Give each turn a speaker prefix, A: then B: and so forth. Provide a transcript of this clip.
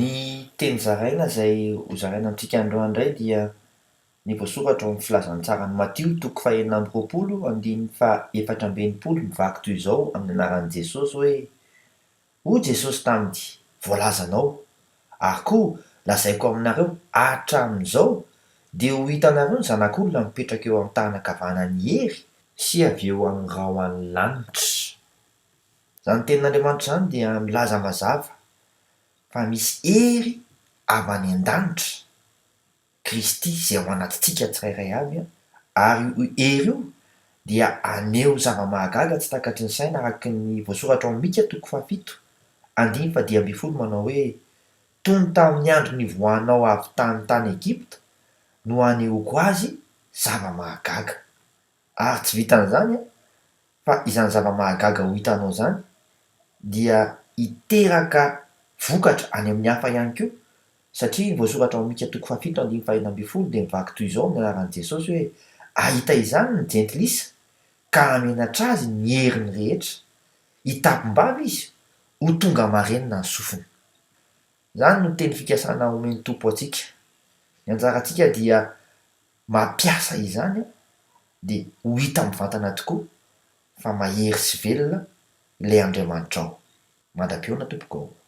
A: Ny teny zaraina izay hozaraina amintsika androany indray dia ny voasoratra amin'ny filazantsara ny Matio toko fahaenina amby roapolo andiny faha efatra amby enimpolo mivaky toy izao amin'ny anaran'i Jesosy hoe: hoy Jesosy taminy, voalazanao, ary koa lazaiko aminareo hatramin'izao dia ho hitanareo ny zanak'olona mipetraka eo amin'ny tany ankavanan'ny hery sy avy eo amin'ny rahoan'ny lanitra. Izany tenin'Andriamanitra izany dia milaza mazava fa misy hery avy any an-danitra, Kristy izay ao anatintsika tsirairay avy ary io hery io dia haneho zava-mahagaga tsy takatry ny saina araka ny voasoratra ao amin'ny Mika toko fahafito andiny faha dimy ambin'ny folo manao hoe: toy ny tamin'ny andro nivoahanao avy tany Egipta no hanehoko azy zava-mahagaga. Ary tsy vitan'izany fa izany zava-mahagaga ho hitanao izany dia hiteraka vokatra any amin'ny hafa ihany koa, satria ny voasoratra ao amin'ny Mika toko fahafito andiny faha enina ambin'ny folo dia mivaky toy izao amin'ny anaran'i Jesosy hoe: ahita izany ny jentilisa ka hamenatra azy ny heriny rehetra, hitapim-bava izy ho tonga marenina ny sofiny. Izany no teny fikasana omeny Tompo antsika. Ny anjarantsika dia mampiasa izany dia ho hita mivantana tokoa fa mahery sy velona ilay Andriamanitra ao. Mandram-peona tompoko.